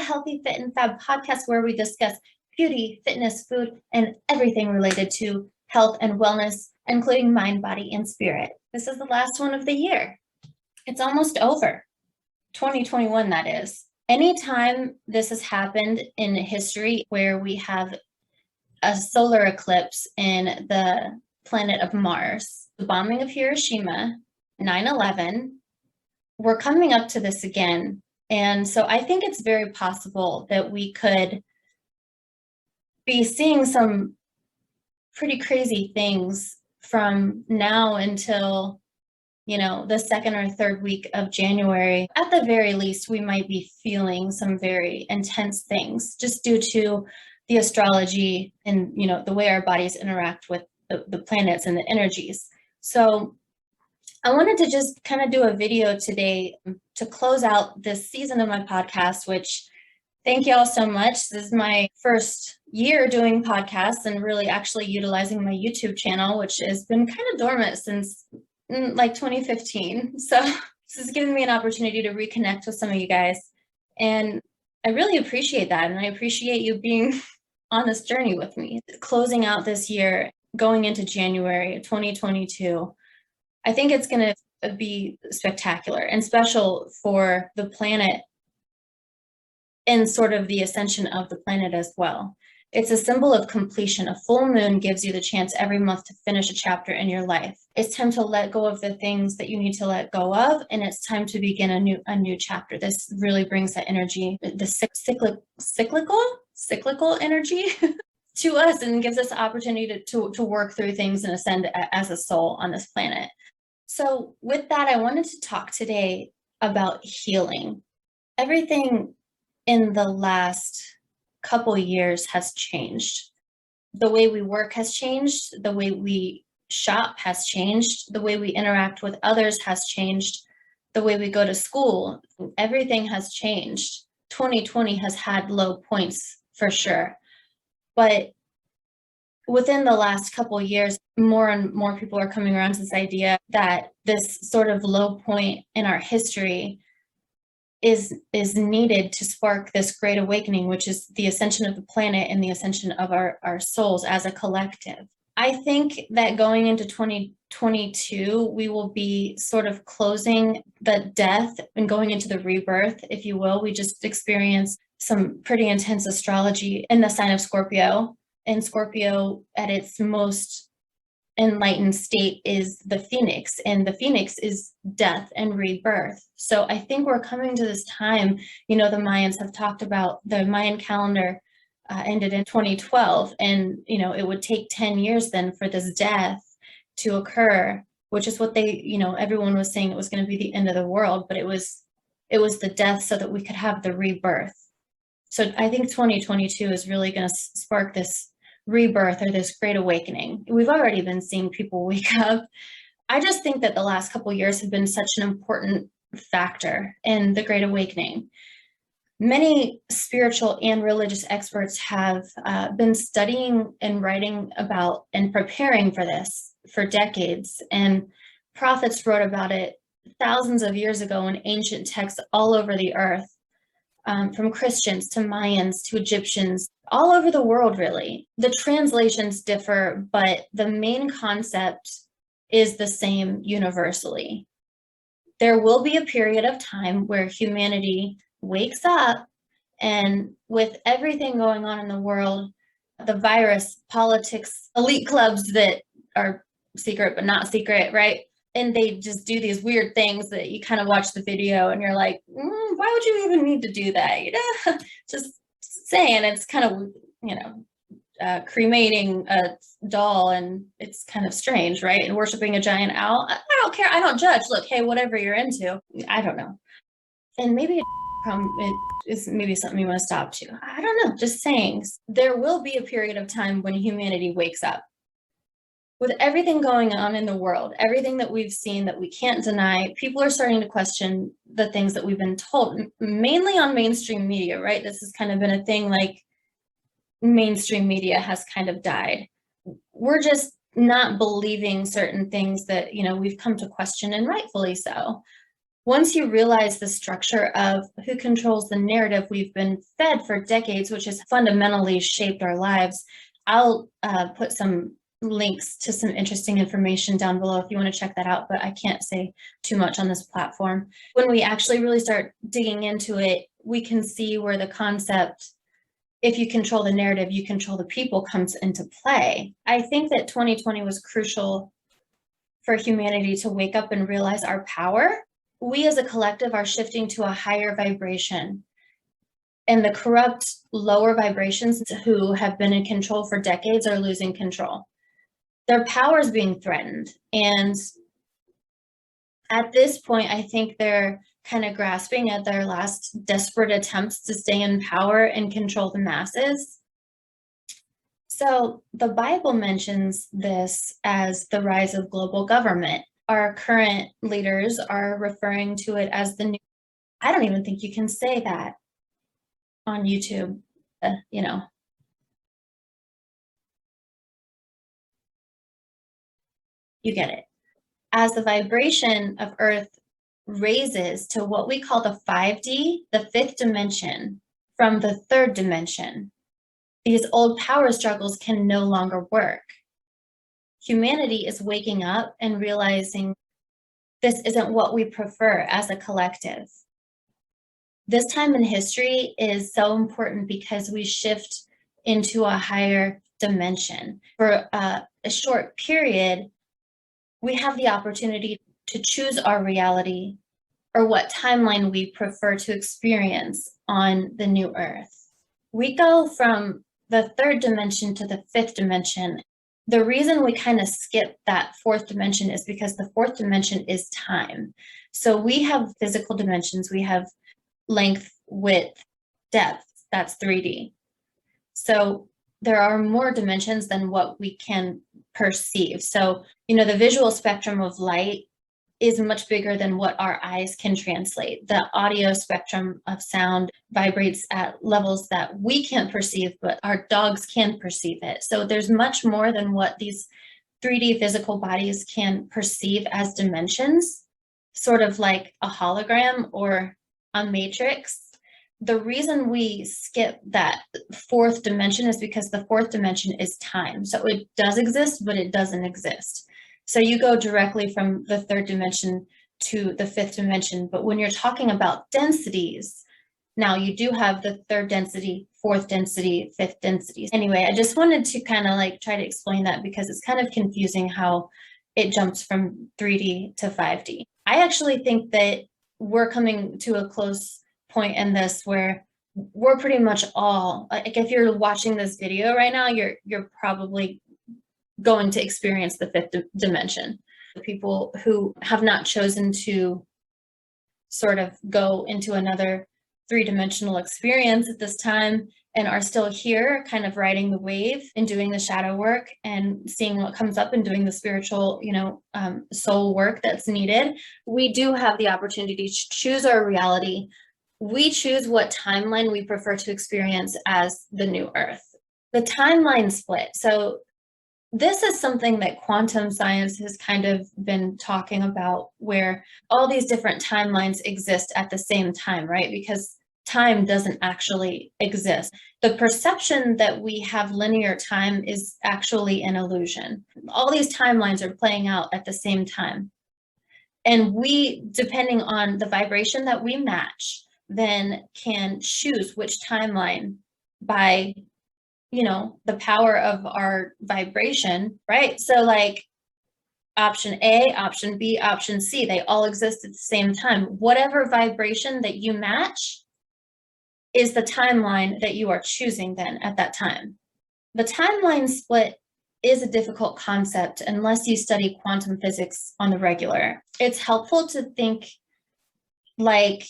Healthy Fit and Fab podcast, where we discuss beauty, fitness, food, and everything related to health and wellness, including mind, body, and spirit. This is the last one of the year. It's almost over. 2021, that is. Anytime this has happened in history where we have a solar eclipse in the planet of Mars, the bombing of Hiroshima, 9/11, we're coming up to this again. And so I think it's very possible that we could be seeing some pretty crazy things from now until, the second or third week of January. At the very least, we might be feeling some very intense things just due to the astrology and, the way our bodies interact with the planets and the energies. So I wanted to just kind of do a video today to close out this season of my podcast, which thank you all so much. This is my first year doing podcasts and really actually utilizing my YouTube channel, which has been kind of dormant since like 2015. So this has given me an opportunity to reconnect with some of you guys. And I really appreciate that. And I appreciate you being on this journey with me. Closing out this year, going into January 2022, I think it's going to be spectacular and special for the planet and sort of the ascension of the planet as well. It's a symbol of completion. A full moon gives you the chance every month to finish a chapter in your life. It's time to let go of the things that you need to let go of, and it's time to begin a new chapter. This really brings that energy, the cyclical energy to us, and gives us the opportunity to work through things and ascend as a soul on this planet. So with that, I wanted to talk today about healing. Everything in the last couple years has changed. The way we work has changed. The way we shop has changed. The way we interact with others has changed. The way we go to school, everything has changed. 2020 has had low points for sure. But within the last couple of years, more and more people are coming around to this idea that this sort of low point in our history is needed to spark this great awakening, which is the ascension of the planet and the ascension of our souls as a collective. I think that going into 2022, we will be sort of closing the death and going into the rebirth, if you will. We just experienced some pretty intense astrology in the sign of Scorpio. And Scorpio at its most enlightened state is the phoenix, and the phoenix is death and rebirth. So I think we're coming to this time. The Mayans have talked about the Mayan calendar ended in 2012, and it would take 10 years then for this death to occur, which is what they, everyone was saying it was going to be the end of the world, but it was the death so that we could have the rebirth. So I think 2022 is really going to spark this rebirth or this great awakening. We've already been seeing people wake up. I just think that the last couple of years have been such an important factor in the great awakening. Many spiritual and religious experts have been studying and writing about and preparing for this for decades, and prophets wrote about it thousands of years ago in ancient texts all over the earth. From Christians to Mayans to Egyptians, all over the world, really. The translations differ, but the main concept is the same universally. There will be a period of time where humanity wakes up, and with everything going on in the world, the virus, politics, elite clubs that are secret but not secret, right? And they just do these weird things that you kind of watch the video and you're like, why would you even need to do that? Just saying, it's kind of, cremating a doll, and it's kind of strange, right? And worshiping a giant owl. I don't care. I don't judge. Look, hey, whatever you're into, I don't know. And maybe it is maybe something you want to stop to. I don't know. Just saying, there will be a period of time when humanity wakes up. With everything going on in the world, everything that we've seen that we can't deny, people are starting to question the things that we've been told, mainly on mainstream media, right? This has kind of been a thing, like mainstream media has kind of died. We're just not believing certain things that, we've come to question, and rightfully so. Once you realize the structure of who controls the narrative we've been fed for decades, which has fundamentally shaped our lives, I'll put some links to some interesting information down below if you want to check that out, but I can't say too much on this platform. When we actually really start digging into it, we can see where the concept, if you control the narrative, you control the people, comes into play. I think that 2020 was crucial for humanity to wake up and realize our power. We as a collective are shifting to a higher vibration, and the corrupt lower vibrations who have been in control for decades are losing control. Their power is being threatened. And at this point, I think they're kind of grasping at their last desperate attempts to stay in power and control the masses. So the Bible mentions this as the rise of global government. Our current leaders are referring to it as the new, I don't even think you can say that on YouTube, you know. You get it. As the vibration of Earth raises to what we call the 5D, the fifth dimension, from the third dimension, these old power struggles can no longer work. Humanity is waking up and realizing this isn't what we prefer as a collective. This time in history is so important because we shift into a higher dimension. For a short period, we have the opportunity to choose our reality or what timeline we prefer to experience on the new Earth. We go from the third dimension to the fifth dimension. The reason we kind of skip that fourth dimension is because the fourth dimension is time. So we have physical dimensions, we have length, width, depth, that's 3D. So there are more dimensions than what we can perceive. So, you know, the visual spectrum of light is much bigger than what our eyes can translate. The audio spectrum of sound vibrates at levels that we can't perceive, but our dogs can perceive it. So there's much more than what these 3D physical bodies can perceive as dimensions, sort of like a hologram or a matrix. The reason we skip that fourth dimension is because the fourth dimension is time. So it does exist, but it doesn't exist. So you go directly from the third dimension to the fifth dimension. But when you're talking about densities, now you do have the third density, fourth density, fifth density. Anyway, I just wanted to kind of like try to explain that because it's kind of confusing how it jumps from 3D to 5D. I actually think that we're coming to a close point in this where we're pretty much all, like if you're watching this video right now, you're probably going to experience the fifth dimension. The people who have not chosen to sort of go into another three-dimensional experience at this time and are still here kind of riding the wave and doing the shadow work and seeing what comes up and doing the spiritual, you know, soul work that's needed. We do have the opportunity to choose our reality. We choose what timeline we prefer to experience as the new Earth. The timeline split. So this is something that quantum science has kind of been talking about, where all these different timelines exist at the same time, right? Because time doesn't actually exist. The perception that we have linear time is actually an illusion. All these timelines are playing out at the same time. And we, depending on the vibration that we match, then can choose which timeline by, you know, the power of our vibration, right? So like option A, option B, option C, they all exist at the same time. Whatever vibration that you match is the timeline that you are choosing then at that time. The timeline split is a difficult concept unless you study quantum physics on the regular. It's helpful to think like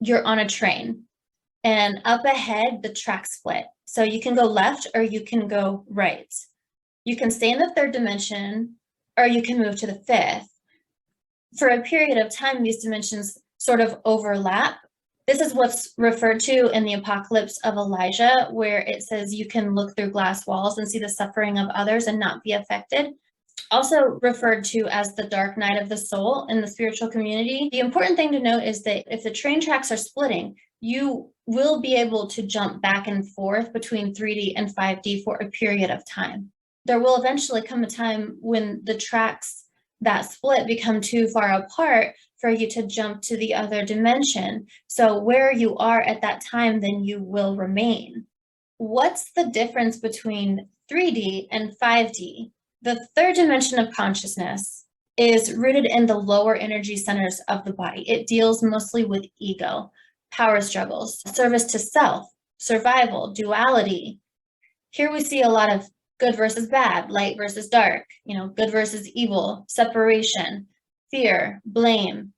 you're on a train and up ahead, the track split. So you can go left or you can go right. You can stay in the third dimension or you can move to the fifth. For a period of time, these dimensions sort of overlap. This is what's referred to in the Apocalypse of Elijah, where it says you can look through glass walls and see the suffering of others and not be affected. Also referred to as the dark night of the soul in the spiritual community. The important thing to note is that if the train tracks are splitting, you will be able to jump back and forth between 3D and 5D for a period of time. There will eventually come a time when the tracks that split become too far apart for you to jump to the other dimension. So where you are at that time, then you will remain. What's the difference between 3D and 5D? The third dimension of consciousness is rooted in the lower energy centers of the body. It deals mostly with ego, power struggles, service to self, survival, duality. Here we see a lot of good versus bad, light versus dark, good versus evil, separation, fear, blame.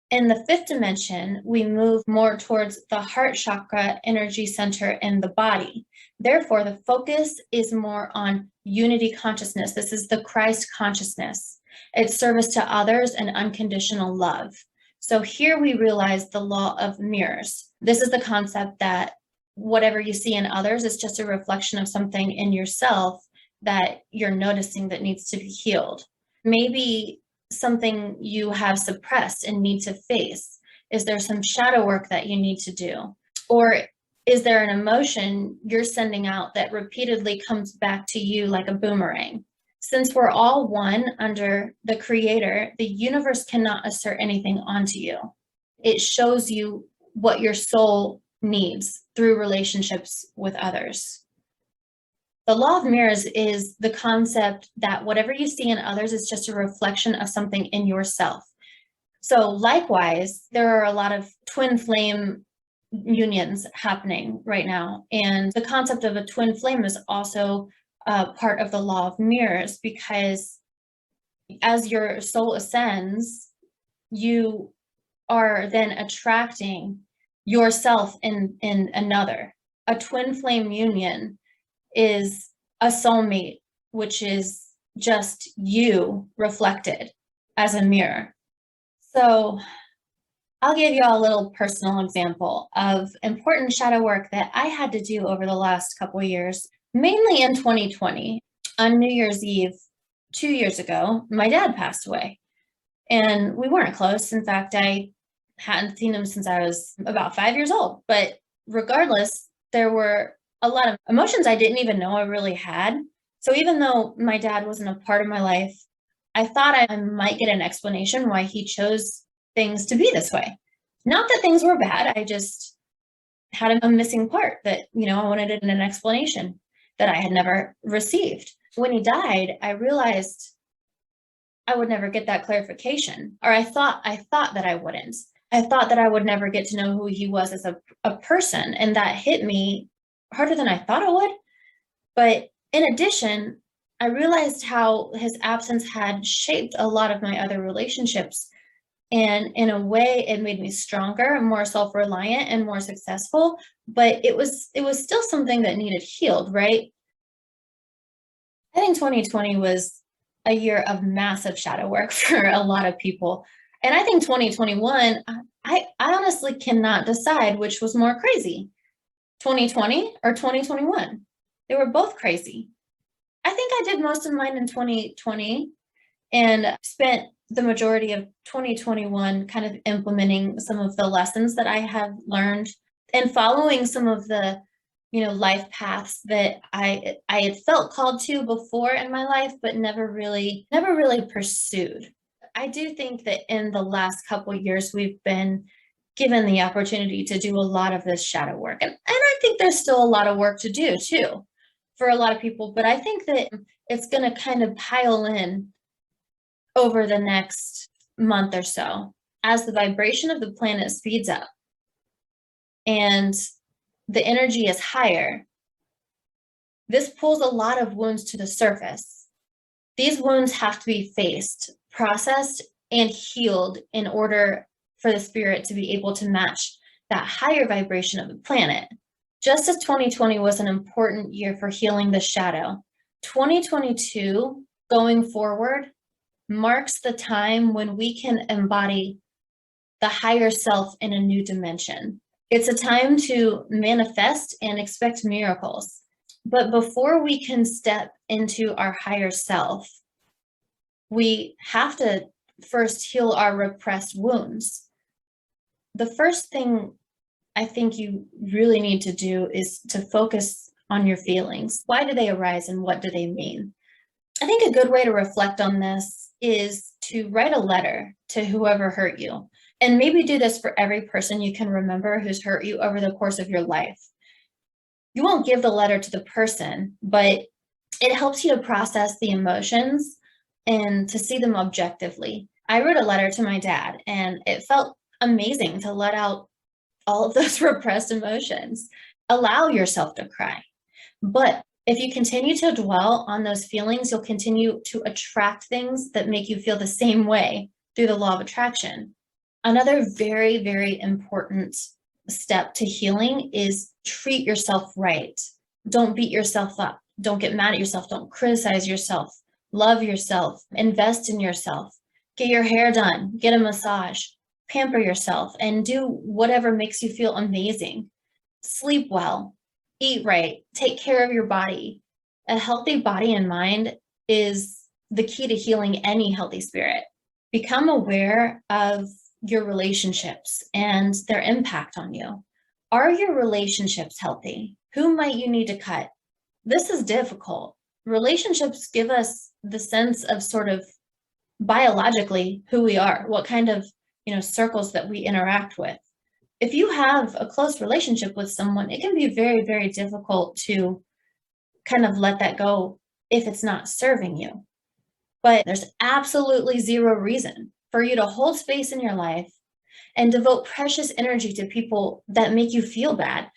In the fifth dimension, we move more towards the heart chakra energy center in the body. Therefore, the focus is more on unity consciousness. This is the Christ consciousness. It's service to others and unconditional love. So here we realize the law of mirrors. This is the concept that whatever you see in others is just a reflection of something in yourself that you're noticing that needs to be healed. Maybe something you have suppressed and need to face. Is there some shadow work that you need to do? Or is there an emotion you're sending out that repeatedly comes back to you like a boomerang? Since we're all one under the Creator, the universe cannot assert anything onto you. It shows you what your soul needs through relationships with others. The law of mirrors is the concept that whatever you see in others is just a reflection of something in yourself. So likewise, there are a lot of twin flame unions happening right now. And the concept of a twin flame is also part of the law of mirrors, because as your soul ascends, you are then attracting yourself in another. A twin flame union is a soulmate, which is just you reflected as a mirror. So I'll give you a little personal example of important shadow work that I had to do over the last couple of years, mainly in 2020. On New Year's Eve, 2 years ago, my dad passed away, and we weren't close. In fact, I hadn't seen him since I was about 5 years old. But regardless, there were a lot of emotions I didn't even know I really had. So even though my dad wasn't a part of my life, I thought I might get an explanation why he chose things to be this way. Not that things were bad, I just had a missing part that, I wanted an explanation that I had never received. When he died, I realized I would never get that clarification, or I thought that I wouldn't. I thought that I would never get to know who he was as a person, and that hit me harder than I thought it would. But in addition, I realized how his absence had shaped a lot of my other relationships. And in a way, it made me stronger, more self-reliant, and more successful. But it was still something that needed healed, right? I think 2020 was a year of massive shadow work for a lot of people. And I think 2021, I honestly cannot decide which was more crazy, 2020 or 2021. They were both crazy. I think I did most of mine in 2020 and spent the majority of 2021 kind of implementing some of the lessons that I have learned and following some of the, life paths that I had felt called to before in my life, but never really pursued. I do think that in the last couple of years, we've been given the opportunity to do a lot of this shadow work. And I think there's still a lot of work to do too for a lot of people, but I think that it's going to kind of pile in over the next month or so as the vibration of the planet speeds up and the energy is higher. This pulls a lot of wounds to the surface. These wounds have to be faced, processed, and healed in order for the spirit to be able to match that higher vibration of the planet. Just as 2020 was an important year for healing the shadow, 2022 going forward marks the time when we can embody the higher self in a new dimension. It's a time to manifest and expect miracles. But before we can step into our higher self, we have to first heal our repressed wounds. The first thing I think you really need to do is to focus on your feelings. Why do they arise and what do they mean? I think a good way to reflect on this is to write a letter to whoever hurt you. And maybe do this for every person you can remember who's hurt you over the course of your life. You won't give the letter to the person, but it helps you to process the emotions and to see them objectively. I wrote a letter to my dad, and it felt amazing to let out all of those repressed emotions. Allow yourself to cry. But if you continue to dwell on those feelings, you'll continue to attract things that make you feel the same way through the law of attraction. Another very, very important step to healing is treat yourself right. Don't beat yourself up. Don't get mad at yourself. Don't criticize yourself. Love yourself. Invest in yourself. Get your hair done. Get a massage. Pamper yourself and do whatever makes you feel amazing. Sleep well. Eat right. Take care of your body. A healthy body and mind is the key to healing any healthy spirit. Become aware of your relationships and their impact on you. Are your relationships healthy? Who might you need to cut? This is difficult. Relationships give us the sense of sort of biologically who we are, what kind of, circles that we interact with. If you have a close relationship with someone, it can be very, very difficult to kind of let that go if it's not serving you. But there's absolutely zero reason for you to hold space in your life and devote precious energy to people that make you feel bad.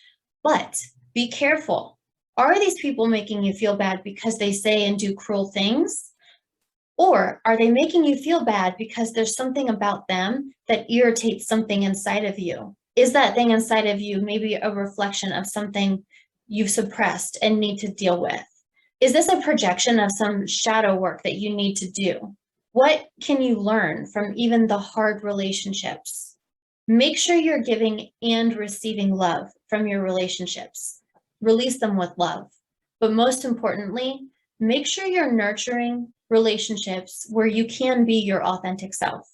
But be careful. Are these people making you feel bad because they say and do cruel things? Or are they making you feel bad because there's something about them that irritates something inside of you? Is that thing inside of you maybe a reflection of something you've suppressed and need to deal with? Is this a projection of some shadow work that you need to do? What can you learn from even the hard relationships? Make sure you're giving and receiving love from your relationships. Release them with love. But most importantly, make sure you're nurturing relationships where you can be your authentic self.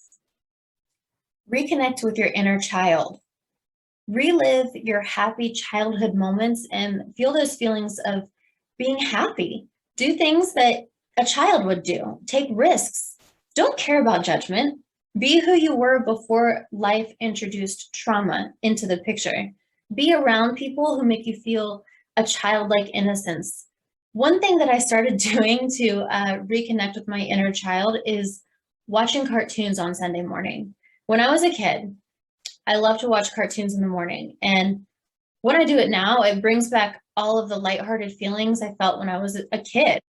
Reconnect with your inner child. Relive your happy childhood moments and feel those feelings of being happy. Do things that a child would do. Take risks. Don't care about judgment. Be who you were before life introduced trauma into the picture. Be around people who make you feel a childlike innocence. One thing that I started doing to reconnect with my inner child is watching cartoons on Sunday morning. When I was a kid, I love to watch cartoons in the morning. And when I do it now, it brings back all of the lighthearted feelings I felt when I was a kid.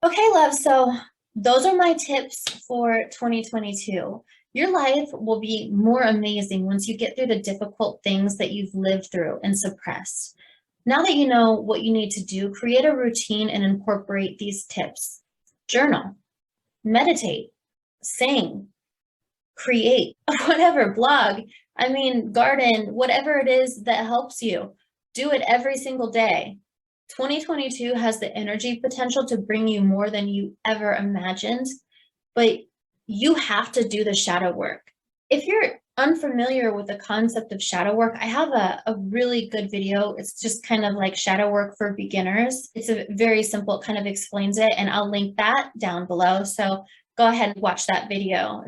Okay, love, so those are my tips for 2022. Your life will be more amazing once you get through the difficult things that you've lived through and suppressed. Now that you know what you need to do, create a routine and incorporate these tips. Journal, meditate, sing, create, whatever, blog, garden, whatever it is that helps you. Do it every single day. 2022 has the energy potential to bring you more than you ever imagined, but you have to do the shadow work. If you're unfamiliar with the concept of shadow work, I have a really good video. It's just kind of like shadow work for beginners. It's a very simple, it kind of explains it, and I'll link that down below. So go ahead and watch that video.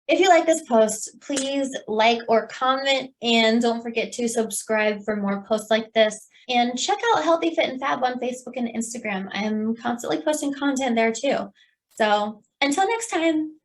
If you like this post, please like or comment, and don't forget to subscribe for more posts like this. And check out Healthy Fit and Fab on Facebook and Instagram. I am constantly posting content there too. So until next time.